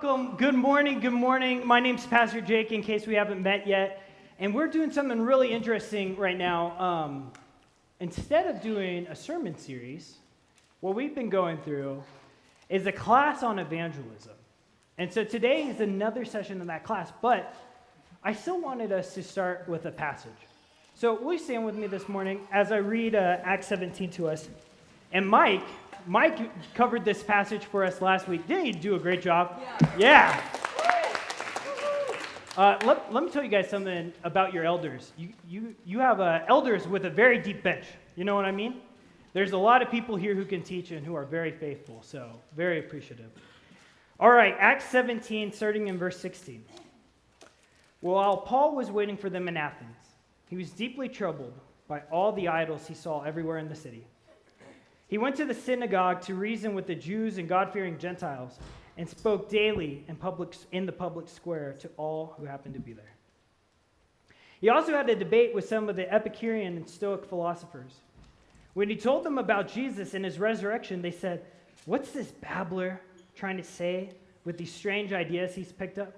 welcome. Good morning. Good morning. My name's Pastor Jake, in case we haven't met yet. And we're doing something really interesting right now. Instead of doing a sermon series, what we've been going through is a class on evangelism. And so today is another session in that class, but I still wanted us to start with a passage. So will you stand with me this morning as I read Acts 17 to us? And Mike covered this passage for us last week. Didn't he do a great job? Yeah. Let me tell you guys something about your elders. You have elders with a very deep bench. You know what I mean? There's a lot of people here who can teach and who are very faithful, so very appreciative. All right, Acts 17, starting in verse 16. While Paul was waiting for them in Athens, he was deeply troubled by all the idols he saw everywhere in the city. He went to the synagogue to reason with the Jews and God-fearing Gentiles and spoke daily in the public square to all who happened to be there. He also had a debate with some of the Epicurean and Stoic philosophers. When he told them about Jesus and his resurrection, they said, "What's this babbler trying to say with these strange ideas he's picked up?"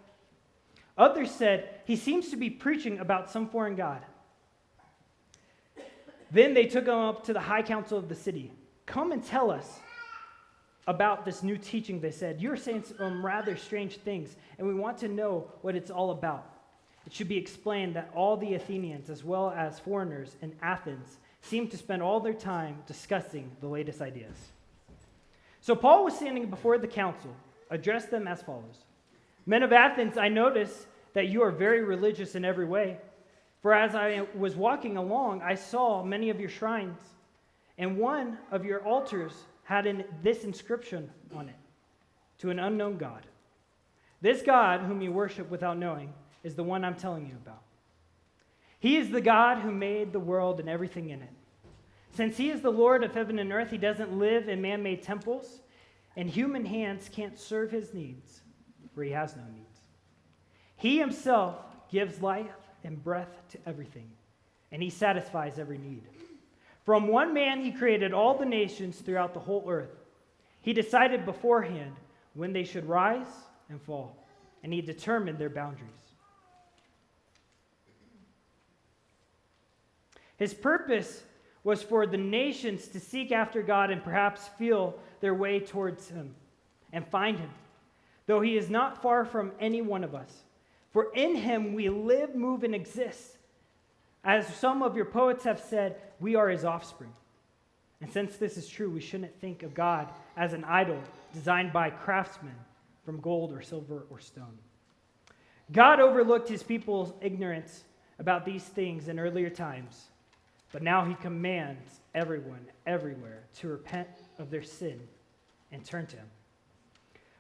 Others said, "He seems to be preaching about some foreign god." Then they took him up to the high council of the city. "Come and tell us about this new teaching," they said. "You're saying some rather strange things, and we want to know what it's all about. It should be explained that all the Athenians, as well as foreigners in Athens, seem to spend all their time discussing the latest ideas." So Paul was standing before the council, addressed them as follows. "Men of Athens, I notice that you are very religious in every way. For as I was walking along, I saw many of your shrines, and one of your altars had this inscription on it, 'To an unknown God.' This God, whom you worship without knowing, is the one I'm telling you about. He is the God who made the world and everything in it. Since he is the Lord of heaven and earth, he doesn't live in man-made temples, and human hands can't serve his needs, for he has no needs. He himself gives life and breath to everything, and he satisfies every need. From one man he created all the nations throughout the whole earth. He decided beforehand when they should rise and fall, and he determined their boundaries. His purpose was for the nations to seek after God and perhaps feel their way towards him and find him, though he is not far from any one of us. For in him we live, move, and exist. As some of your poets have said, we are his offspring. And since this is true, we shouldn't think of God as an idol designed by craftsmen from gold or silver or stone. God overlooked his people's ignorance about these things in earlier times, but now he commands everyone, everywhere, to repent of their sin and turn to him.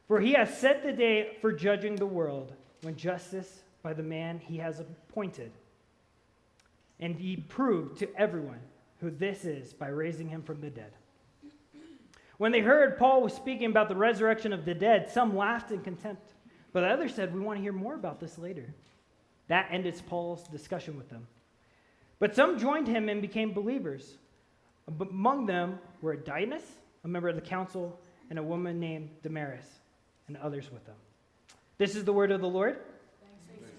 For he has set the day for judging the world when justice by the man he has appointed. And he proved to everyone who this is by raising him from the dead." When they heard Paul was speaking about the resurrection of the dead, some laughed in contempt, but others said, "We want to hear more about this later." That ended Paul's discussion with them. But some joined him and became believers. Among them were Dionysius, a member of the council, and a woman named Damaris, and others with them. This is the word of the Lord.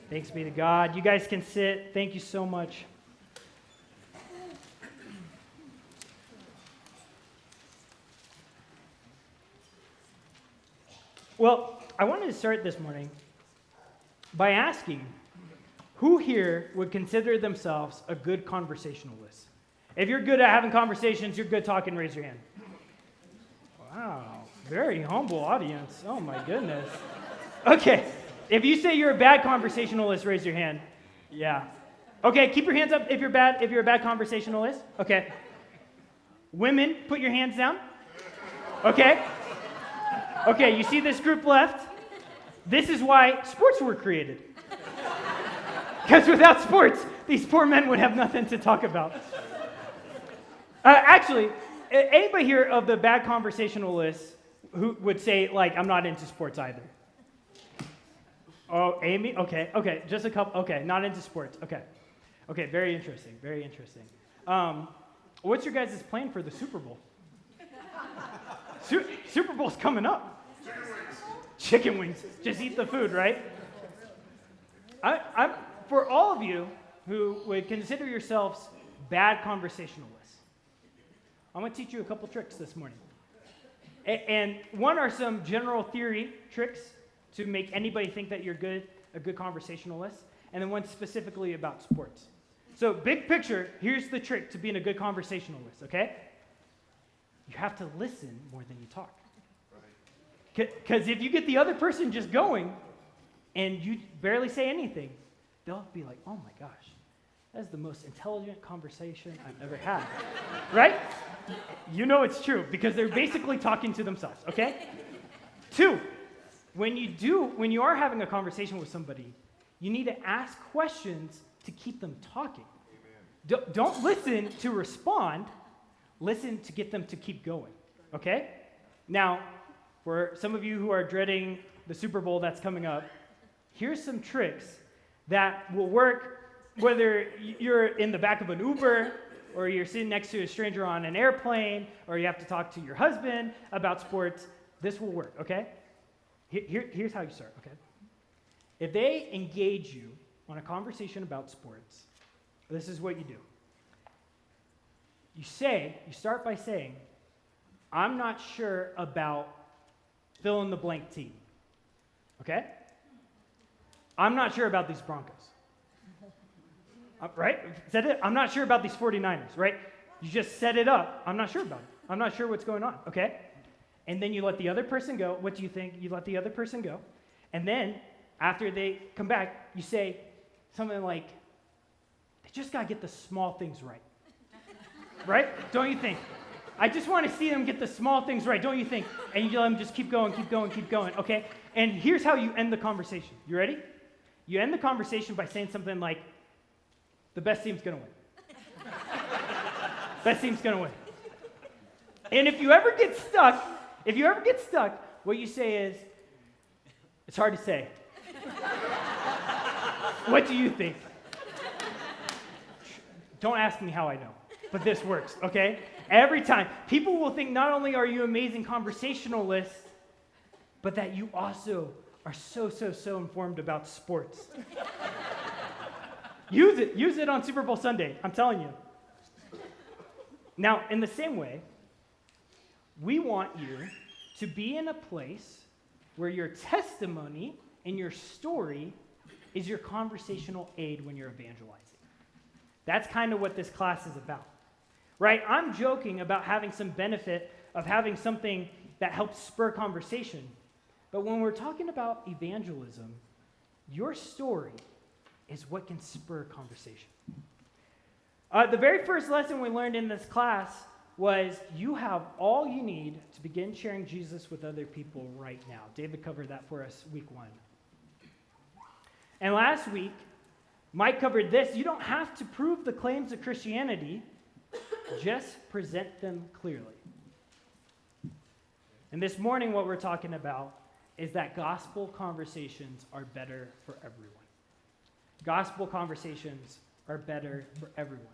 Thanks be to God. You guys can sit. Thank you so much. Well, I wanted to start this morning by asking, who here would consider themselves a good conversationalist? If you're good at having conversations, you're good talking, raise your hand. Wow, very humble audience. Oh my goodness. Okay, if you say you're a bad conversationalist, raise your hand. Yeah. Okay, keep your hands up if you're a bad conversationalist. Okay. Women, put your hands down. Okay. Okay, you see this group left? This is why sports were created. Because without sports, these poor men would have nothing to talk about. Actually, anybody here of the bad conversationalists who would say, like, I'm not into sports either? Oh, Amy? Okay, just a couple. Okay, not into sports. Okay, very interesting, very interesting. What's your guys' plan for the Super Bowl? Super Bowl's coming up. chicken wings. Just eat the food, right? I'm for all of you who would consider yourselves bad conversationalists, I'm going to teach you a couple tricks this morning. And one are some general theory tricks to make anybody think that you're a good conversationalist, and then one specifically about sports. So big picture, here's the trick to being a good conversationalist, okay? You have to listen more than you talk. Because if you get the other person just going and you barely say anything, they'll be like, oh my gosh, that's the most intelligent conversation I've ever had, right? You know it's true because they're basically talking to themselves, okay? 2, when you are having a conversation with somebody, you need to ask questions to keep them talking. Don't listen to respond, listen to get them to keep going, okay? Now, for some of you who are dreading the Super Bowl that's coming up, here's some tricks that will work whether you're in the back of an Uber or you're sitting next to a stranger on an airplane or you have to talk to your husband about sports. This will work, okay? Here's how you start, okay? If they engage you on a conversation about sports, this is what you do. You start by saying, I'm not sure about fill in the blank team, okay? I'm not sure about these Broncos, right? Said it. I'm not sure about these 49ers, right? You just set it up. I'm not sure about it. I'm not sure what's going on, okay? And then you let the other person go. What do you think? You let the other person go. And then after they come back, you say something like, they just got to get the small things right. Right? Don't you think? I just want to see them get the small things right, don't you think? And you let them just keep going, okay? And here's how you end the conversation. You ready? You end the conversation by saying something like, the best team's going to win. Best team's going to win. And if you ever get stuck, what you say is, it's hard to say. What do you think? Don't ask me how I know, but this works, okay? Every time. People will think not only are you amazing conversationalists, but that you also are so informed about sports. Use it on Super Bowl Sunday, I'm telling you. Now, in the same way, we want you to be in a place where your testimony and your story is your conversational aid when you're evangelizing. That's kind of what this class is about, right? I'm joking about having some benefit of having something that helps spur conversation, but when we're talking about evangelism, your story is what can spur conversation. The very first lesson we learned in this class was you have all you need to begin sharing Jesus with other people right now. David covered that for us week 1. And last week, Mike covered this. You don't have to prove the claims of Christianity, just present them clearly. And this morning, what we're talking about is that gospel conversations are better for everyone. Gospel conversations are better for everyone.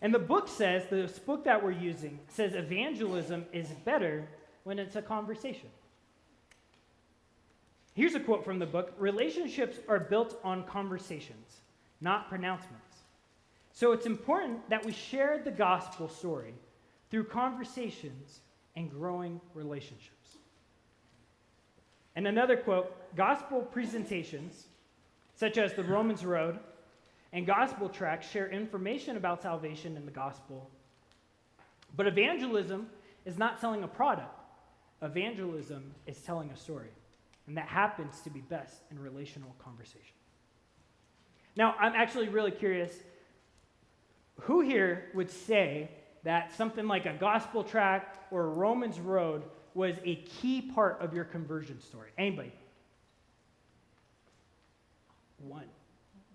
And the book says, this book that we're using, says evangelism is better when it's a conversation. Here's a quote from the book. Relationships are built on conversations, not pronouncements. So it's important that we share the gospel story through conversations and growing relationships. And another quote, gospel presentations, such as the Romans Road and gospel tracts, share information about salvation in the gospel. But evangelism is not selling a product. Evangelism is telling a story. And that happens to be best in relational conversation. Now, I'm actually really curious, who here would say that something like a gospel tract or a Romans Road was a key part of your conversion story? Anybody? One.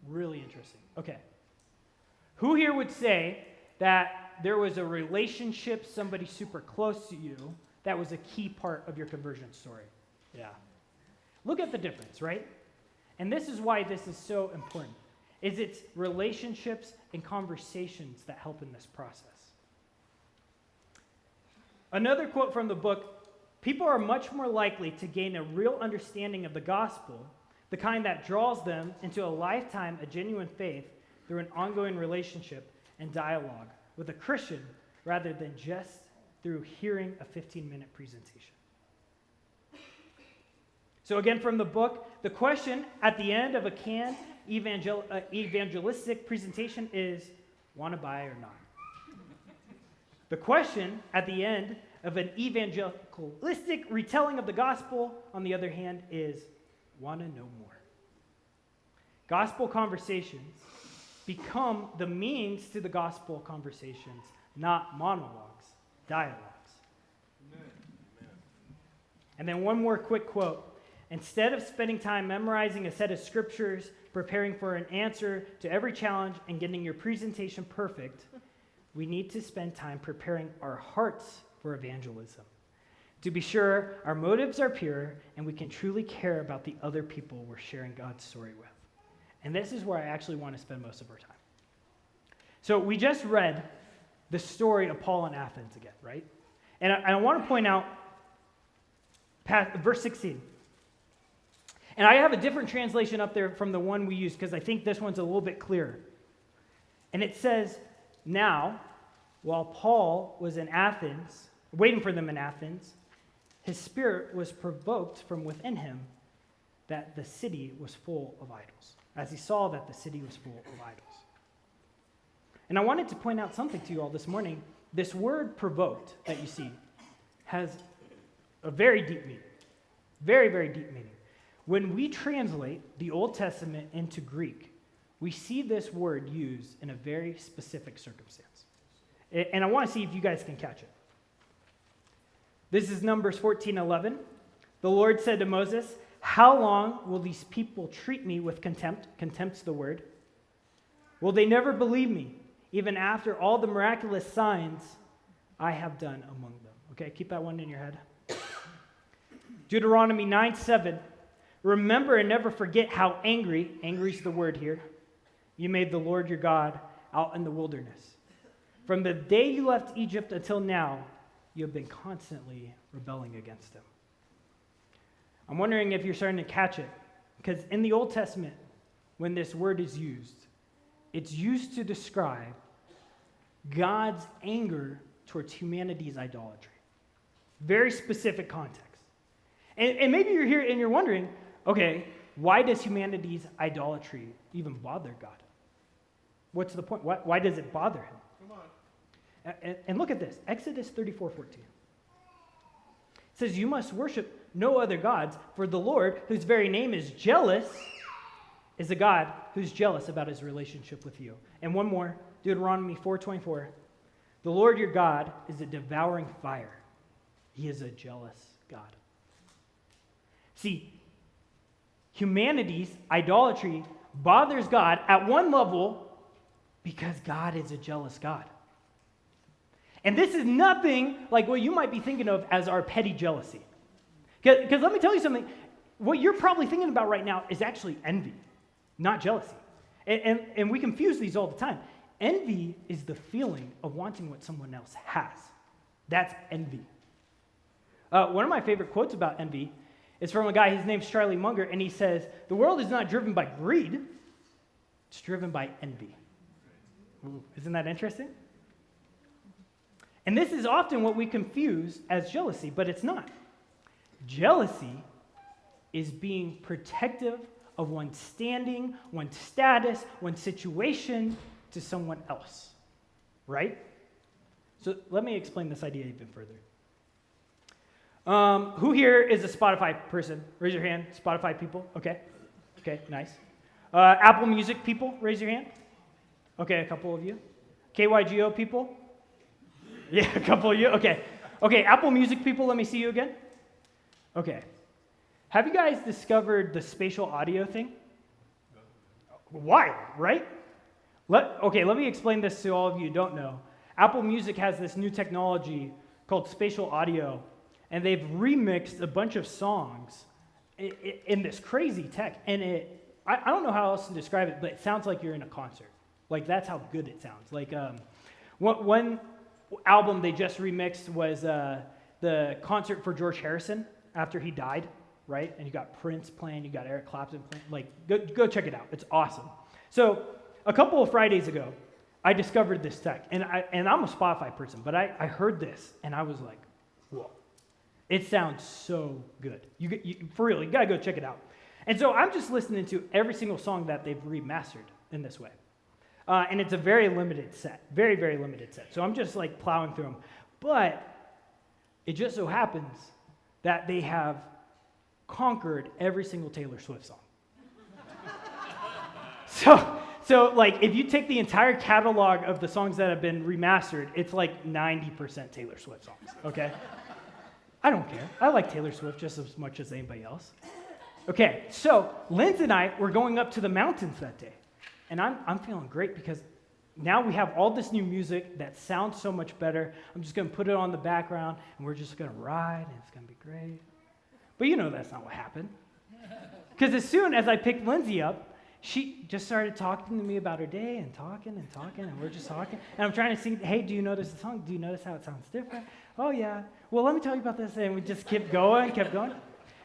Really interesting. Okay. Who here would say that there was a relationship, somebody super close to you, that was a key part of your conversion story? Yeah. Look at the difference, right? And this is why this is so important, is it's relationships and conversations that help in this process. Another quote from the book people are much more likely to gain a real understanding of the gospel, the kind that draws them into a lifetime of genuine faith through an ongoing relationship and dialogue with a Christian rather than just through hearing a 15-minute presentation. So again, from the book, the question at the end of a canned evangelistic presentation is, want to buy or not? The question at the end of an evangelistic retelling of the gospel, on the other hand, is, want to know more? Gospel conversations become the means to the gospel conversations, not monologues, dialogues. Amen. And then one more quick quote. Instead of spending time memorizing a set of scriptures, preparing for an answer to every challenge, and getting your presentation perfect, we need to spend time preparing our hearts for evangelism. To be sure, our motives are pure, and we can truly care about the other people we're sharing God's story with. And this is where I actually want to spend most of our time. So we just read the story of Paul in Athens again, right? And I want to point out verse 16. And I have a different translation up there from the one we used because I think this one's a little bit clearer. And it says, now, while Paul was in Athens, waiting for them in Athens, his spirit was provoked from within him that the city was full of idols, as he saw that the city was full of idols. And I wanted to point out something to you all this morning. This word provoked that you see has a very deep meaning, very, very deep meaning. When we translate the Old Testament into Greek, we see this word used in a very specific circumstance. And I want to see if you guys can catch it. This is Numbers 14:11. The Lord said to Moses, how long will these people treat me with contempt? Contempt's the word. Will they never believe me, even after all the miraculous signs I have done among them? Okay, keep that one in your head. Deuteronomy 9:7. Remember and never forget how angry's the word here, you made the Lord your God out in the wilderness. From the day you left Egypt until now, you have been constantly rebelling against him. I'm wondering if you're starting to catch it, because in the Old Testament, when this word is used, it's used to describe God's anger towards humanity's idolatry. Very specific context. And maybe you're here and you're wondering, okay, why does humanity's idolatry even bother God? What's the point? Why does it bother him? Come on. And look at this, Exodus 34:14. It says, you must worship no other gods, for the Lord, whose very name is jealous, is a God who's jealous about his relationship with you. And one more, Deuteronomy 4:24. The Lord your God is a devouring fire. He is a jealous God. See, humanity's idolatry bothers God at one level because God is a jealous God. And this is nothing like what you might be thinking of as our petty jealousy. Because let me tell you something, what you're probably thinking about right now is actually envy, not jealousy. And we confuse these all the time. Envy is the feeling of wanting what someone else has. That's envy. One of my favorite quotes about envy is from a guy, his name's Charlie Munger, and he says, the world is not driven by greed, it's driven by envy. Ooh, isn't that interesting? And this is often what we confuse as jealousy, but it's not. Jealousy is being protective of one's standing, one's status, one's situation to someone else, right? So let me explain this idea even further. Who here is a Spotify person? Raise your hand. Spotify people. Okay, nice. Apple Music people, raise your hand. Okay, a couple of you. KYGO people? Yeah, a couple of you. Okay, Apple Music people, let me see you again. Okay. Have you guys discovered the spatial audio thing? Wild, right? Let me explain this to all of you who don't know. Apple Music has this new technology called spatial audio, and they've remixed a bunch of songs in this crazy tech. And I don't know how else to describe it, but it sounds like you're in a concert. Like, that's how good it sounds. Like, one album they just remixed was the concert for George Harrison after he died, right? And you got Prince playing, you got Eric Clapton playing. Like, go check it out. It's awesome. So a couple of Fridays ago, I discovered this tech, and I'm a Spotify person, but I heard this, and I was like, whoa. It sounds so good. For real, you got to go check it out. And so I'm just listening to every single song that they've remastered in this way. And it's a very limited set, very, very limited set. So I'm just like plowing through them. But it just so happens that they have conquered every single Taylor Swift song. So like if you take the entire catalog of the songs that have been remastered, it's like 90% Taylor Swift songs, okay? I don't care. I like Taylor Swift just as much as anybody else. Okay, so Linz and I were going up to the mountains that day. And I'm feeling great because now we have all this new music that sounds so much better. I'm just going to put it on the background, and we're just going to ride, and it's going to be great. But you know that's not what happened. Because as soon as I picked Lindsay up, she just started talking to me about her day and talking, and we're just talking. And I'm trying to sing, hey, do you notice the song? Do you notice how it sounds different? Oh, yeah. Well, let me tell you about this. And we just kept going.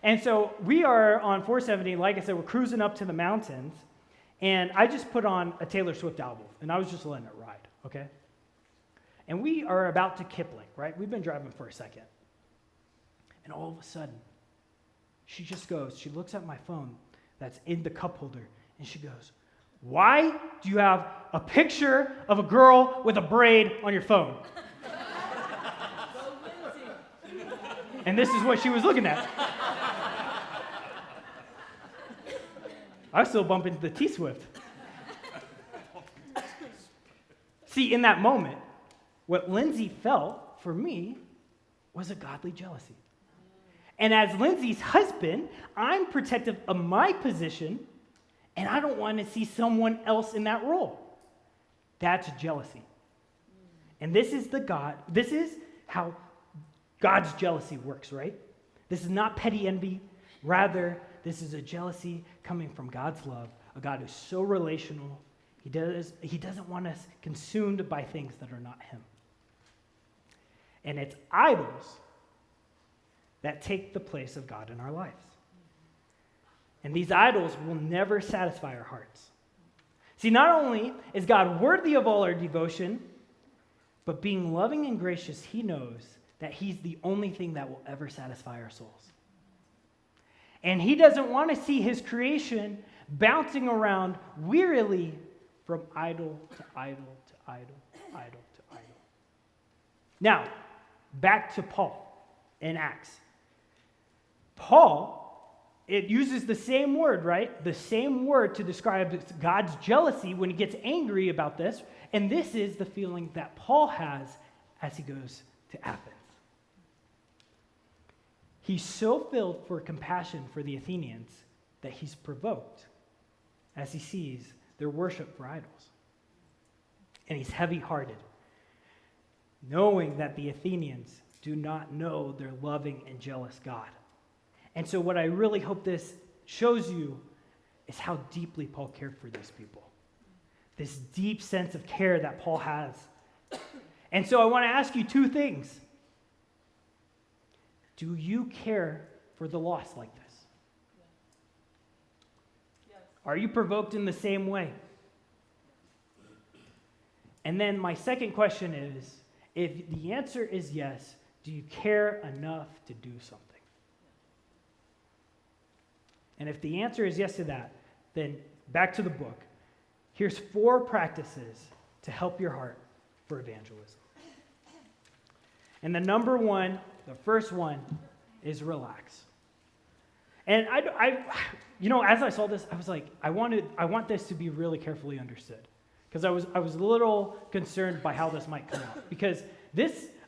And so we are on 470. Like I said, we're cruising up to the mountains. And I just put on a Taylor Swift album, and I was just letting it ride, okay? And we are about to Kipling, right? We've been driving for a second. And all of a sudden, she looks at my phone that's in the cup holder, and she goes, why do you have a picture of a girl with a braid on your phone? And this is what she was looking at. I still bump into the T-Swift. See, in that moment, what Lindsay felt for me was a godly jealousy. And as Lindsay's husband, I'm protective of my position, and I don't want to see someone else in that role. That's jealousy. And this is how God's jealousy works, right? This is not petty envy. Rather, this is a jealousy coming from God's love, a God who's so relational. He doesn't want us consumed by things that are not him. And it's idols that take the place of God in our lives. And these idols will never satisfy our hearts. See, not only is God worthy of all our devotion, but being loving and gracious, he knows that he's the only thing that will ever satisfy our souls. And he doesn't want to see his creation bouncing around wearily from idol to idol to idol to idol to idol. Now, back to Paul in Acts. Paul, it uses the same word, right? The same word to describe God's jealousy when he gets angry about this. And this is the feeling that Paul has as he goes to Athens. He's so filled for compassion for the Athenians that he's provoked as he sees their worship for idols. And he's heavy-hearted, knowing that the Athenians do not know their loving and jealous God. And so what I really hope this shows you is how deeply Paul cared for these people. This deep sense of care that Paul has. And so I want to ask you two things. Do you care for the lost like this? Yes. Are you provoked in the same way? And then my second question is, if the answer is yes, do you care enough to do something? And if the answer is yes to that, then back to the book. Here's 4 practices to help your heart for evangelism. And the first one is relax. And as I saw this, I was like, I want this to be really carefully understood. Because I was a little concerned by how this might come out. Because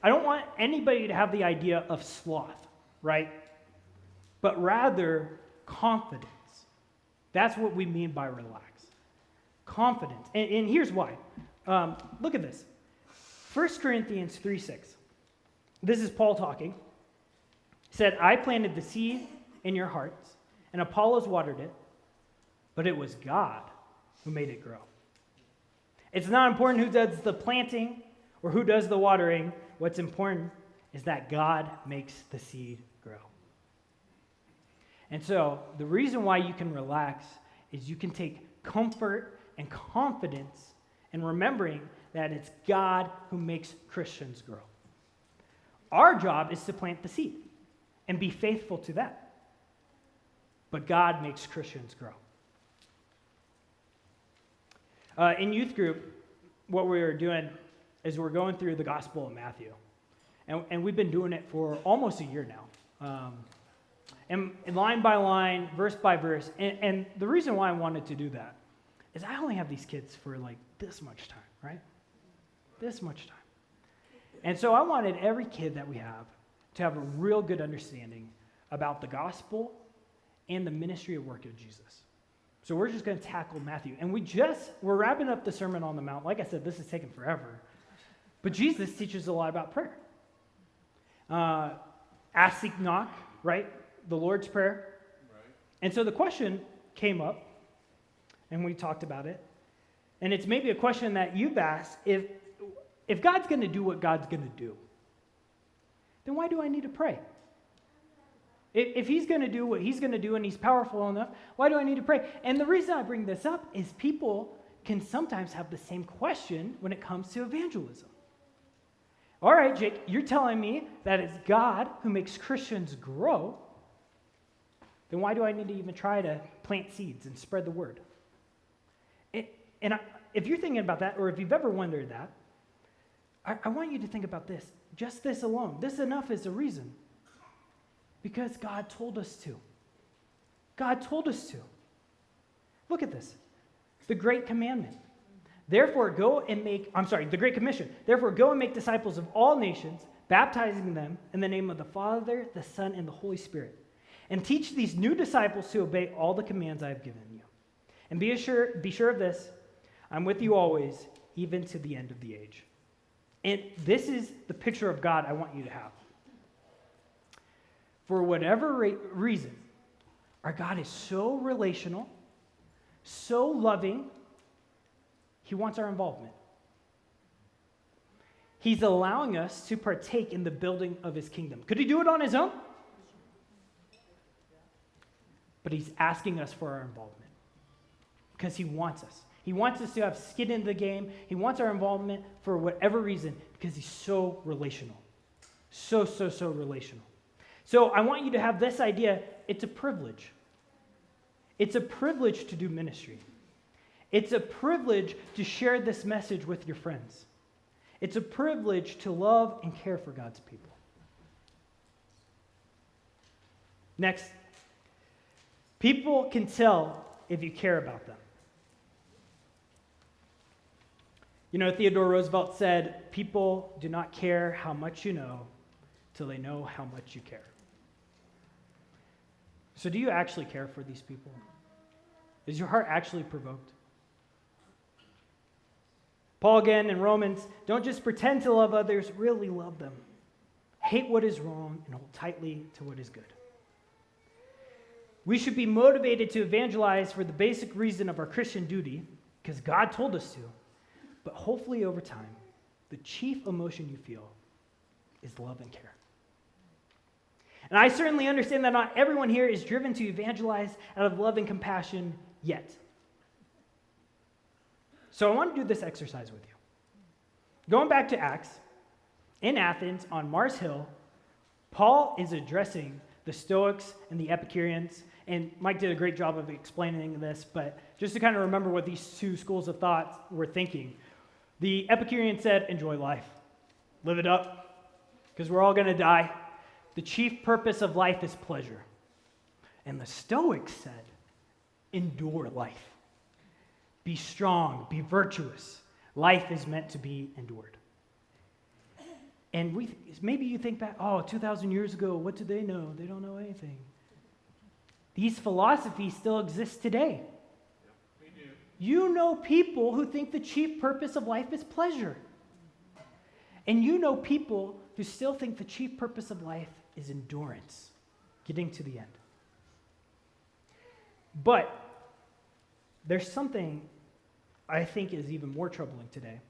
I don't want anybody to have the idea of sloth, right? But rather, confidence. That's what we mean by relax. Confidence. And here's why. Look at this. 1 Corinthians 3:6. This is Paul talking. He said, I planted the seed in your hearts, and Apollos watered it, but it was God who made it grow. It's not important who does the planting or who does the watering. What's important is that God makes the seed grow. And so the reason why you can relax is you can take comfort and confidence in remembering that it's God who makes Christians grow. Our job is to plant the seed and be faithful to that. But God makes Christians grow. In youth group, what we were doing is we're going through the Gospel of Matthew. And we've been doing it for almost a year now. And line by line, verse by verse. And the reason why I wanted to do that is I only have these kids for like this much time, right? This much time. And so I wanted every kid that we have to have a real good understanding about the gospel and the ministry and work of Jesus. So we're just going to tackle Matthew. And we're wrapping up the Sermon on the Mount. Like I said, this has taken forever. But Jesus teaches a lot about prayer. Ask, seek, knock, right? The Lord's Prayer. Right. And so the question came up, and we talked about it. And it's maybe a question that you've asked, if God's going to do what God's going to do, then why do I need to pray? If he's going to do what he's going to do and he's powerful enough, why do I need to pray? And the reason I bring this up is people can sometimes have the same question when it comes to evangelism. All right, Jake, you're telling me that it's God who makes Christians grow, then why do I need to even try to plant seeds and spread the word? If you're thinking about that, or if you've ever wondered that, I want you to think about this. Just this alone. This enough is a reason. Because God told us to. God told us to. Look at this. The Great Commandment. The Great Commission. Therefore, go and make disciples of all nations, baptizing them in the name of the Father, the Son, and the Holy Spirit. And teach these new disciples to obey all the commands I have given you. And be sure of this, I'm with you always, even to the end of the age. And this is the picture of God I want you to have. For whatever reason, our God is so relational, so loving, he wants our involvement. He's allowing us to partake in the building of his kingdom. Could he do it on his own? But he's asking us for our involvement because he wants us. He wants us to have skin in the game. He wants our involvement for whatever reason because he's so relational. So relational. So I want you to have this idea. It's a privilege. It's a privilege to do ministry. It's a privilege to share this message with your friends. It's a privilege to love and care for God's people. Next, people can tell if you care about them. You know, Theodore Roosevelt said, people do not care how much you know till they know how much you care. So do you actually care for these people? Is your heart actually provoked? Paul again in Romans, don't just pretend to love others, really love them. Hate what is wrong and hold tightly to what is good. We should be motivated to evangelize for the basic reason of our Christian duty, because God told us to. But hopefully over time, the chief emotion you feel is love and care. And I certainly understand that not everyone here is driven to evangelize out of love and compassion yet. So I want to do this exercise with you. Going back to Acts, in Athens on Mars Hill, Paul is addressing the Stoics and the Epicureans, and Mike did a great job of explaining this, but just to kind of remember what these two schools of thought were thinking. The Epicurean said, enjoy life. Live it up, because we're all going to die. The chief purpose of life is pleasure. And the Stoics said, endure life. Be strong, be virtuous. Life is meant to be endured. And maybe you think back, 2,000 years ago, what did they know? They don't know anything. These philosophies still exist today. You know people who think the chief purpose of life is pleasure. And you know people who still think the chief purpose of life is endurance, getting to the end. But there's something I think is even more troubling today.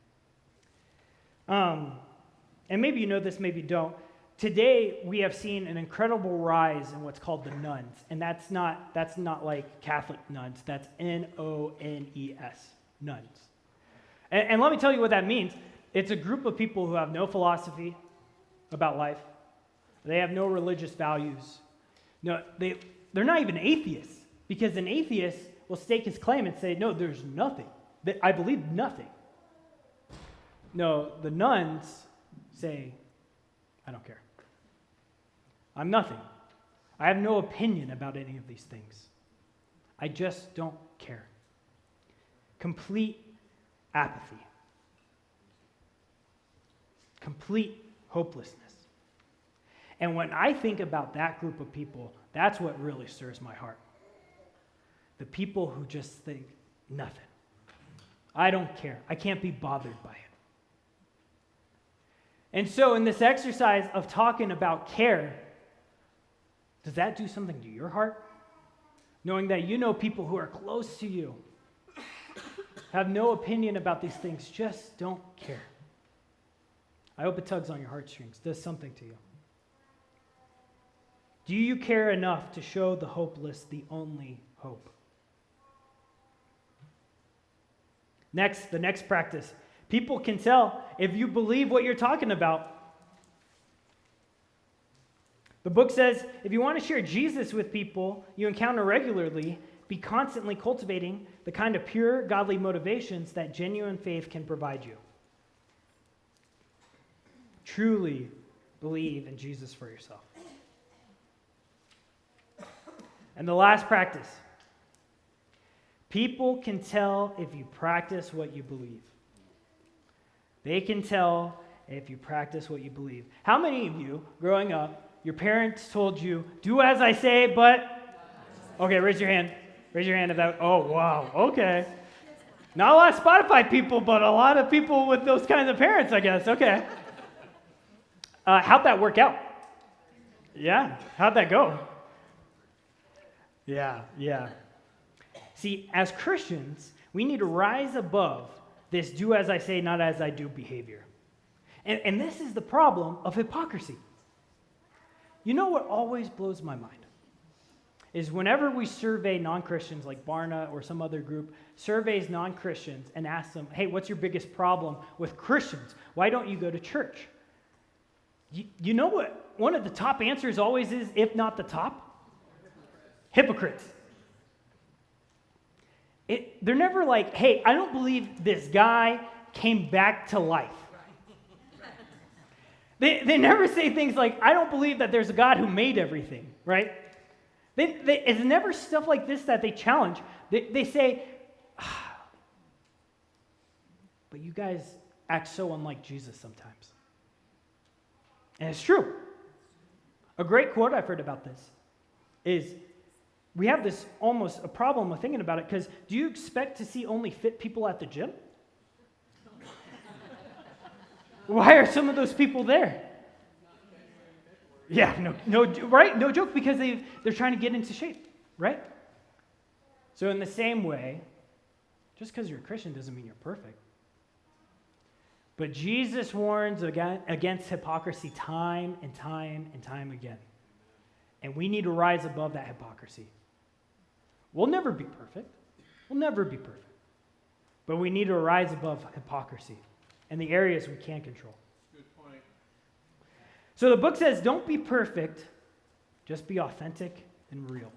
And maybe you know this, maybe you don't. today we have seen an incredible rise in what's called the nuns, and that's not like Catholic nuns. That's Nones, nuns. And let me tell you what that means. It's a group of people who have no philosophy about life. They have no religious values. No, they're not even atheists, because an atheist will stake his claim and say, no, there's nothing. I believe nothing. No, the nuns say, I don't care. I'm nothing. I have no opinion about any of these things. I just don't care. Complete apathy. Complete hopelessness. And when I think about that group of people, that's what really stirs my heart. The people who just think nothing. I don't care. I can't be bothered by it. And so in this exercise of talking about care, does that do something to your heart? Knowing that you know people who are close to you, have no opinion about these things, just don't care. I hope it tugs on your heartstrings, does something to you. Do you care enough to show the hopeless the only hope? Next, the next practice. People can tell if you believe what you're talking about. The book says, if you want to share Jesus with people you encounter regularly, be constantly cultivating the kind of pure, godly motivations that genuine faith can provide you. Truly believe in Jesus for yourself. And the last practice. People can tell if you practice what you believe. They can tell if you practice what you believe. How many of you, growing up, your parents told you, do as I say, but... Okay, raise your hand. Raise your hand if that... Oh, wow, okay. Not a lot of Spotify people, but a lot of people with those kinds of parents, I guess. Okay. How'd that work out? Yeah, how'd that go? Yeah. See, as Christians, we need to rise above this do as I say, not as I do behavior. And this is the problem of hypocrisy. You know what always blows my mind? Is whenever we survey non-Christians, like Barna or some other group, surveys non-Christians and asks them, hey, what's your biggest problem with Christians? Why don't you go to church? You know what one of the top answers always is, if not the top? Hypocrites. They're never like, hey, I don't believe this guy came back to life. They never say things like, I don't believe that there's a God who made everything, right? It's never stuff like this that they challenge. They say, but you guys act so unlike Jesus sometimes. And it's true. A great quote I've heard about this is, we have this almost a problem with thinking about it, because do you expect to see only fit people at the gym? Why are some of those people there? Yeah, no, right? No joke, because they're trying to get into shape, right? So in the same way, just because you're a Christian doesn't mean you're perfect. But Jesus warns against hypocrisy time and time and time again. And we need to rise above that hypocrisy. We'll never be perfect. We'll never be perfect. But we need to rise above hypocrisy and the areas we can't control. Good point. So the book says, don't be perfect, just be authentic and real.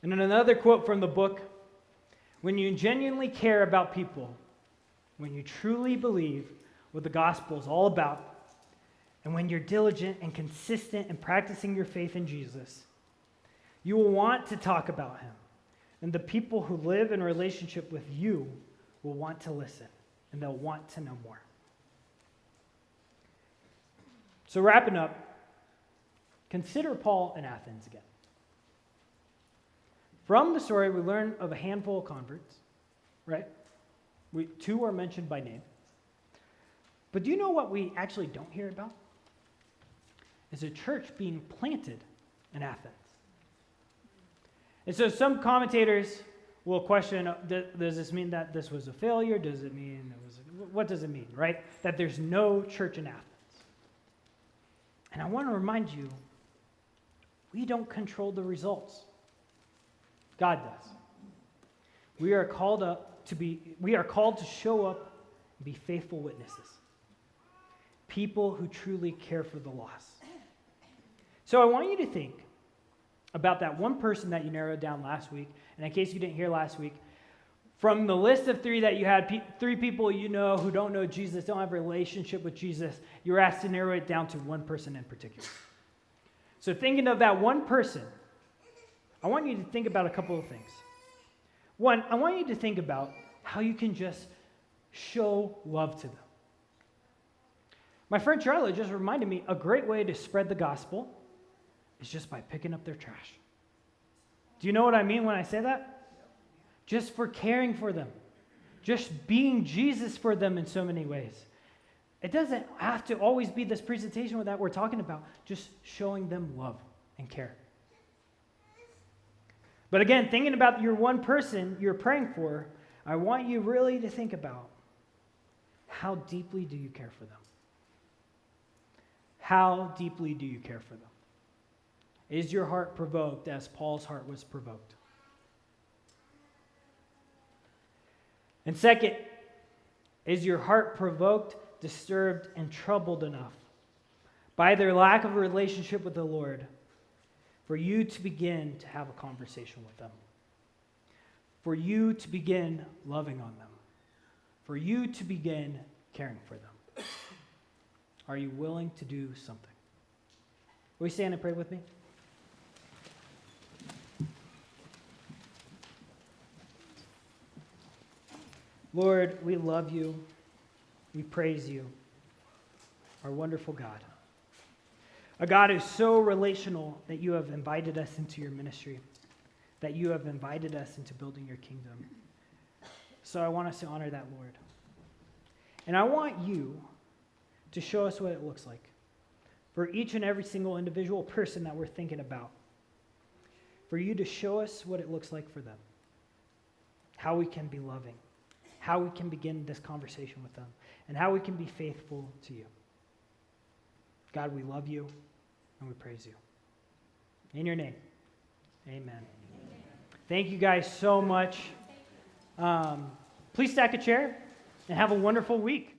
And in another quote from the book, when you genuinely care about people, when you truly believe what the gospel is all about, and when you're diligent and consistent in practicing your faith in Jesus, you will want to talk about him. And the people who live in relationship with you will want to listen, and they'll want to know more. So wrapping up, consider Paul in Athens again. From the story, we learn of a handful of converts, right? Two are mentioned by name. But do you know what we actually don't hear about? Is a church being planted in Athens. And so some commentators will question, does this mean that this was a failure? Does it mean what does it mean, right? That there's no church in Athens. And I want to remind you, we don't control the results. God does. We are called to show up and be faithful witnesses. People who truly care for the lost. So I want you to think about that one person that you narrowed down last week. And in case you didn't hear last week, from the list of 3 that you had, 3 people you know who don't know Jesus, don't have a relationship with Jesus, you were asked to narrow it down to one person in particular. So thinking of that one person, I want you to think about a couple of things. One, I want you to think about how you can just show love to them. My friend Charlotte just reminded me a great way to spread the gospel is just by picking up their trash. Do you know what I mean when I say that? Just for caring for them. Just being Jesus for them in so many ways. It doesn't have to always be this presentation that we're talking about. Just showing them love and care. But again, thinking about your one person you're praying for, I want you really to think about how deeply do you care for them? How deeply do you care for them? Is your heart provoked as Paul's heart was provoked? And second, is your heart provoked, disturbed, and troubled enough by their lack of a relationship with the Lord for you to begin to have a conversation with them? For you to begin loving on them? For you to begin caring for them? Are you willing to do something? Will you stand and pray with me? Lord, we love you. We praise you, our wonderful God. A God who's so relational that you have invited us into your ministry, that you have invited us into building your kingdom. So I want us to honor that, Lord. And I want you to show us what it looks like for each and every single individual person that we're thinking about. For you to show us what it looks like for them, how we can be loving, how we can begin this conversation with them, and how we can be faithful to you. God, we love you, and we praise you. In your name, amen. Thank you guys so much. Please stack a chair, and have a wonderful week.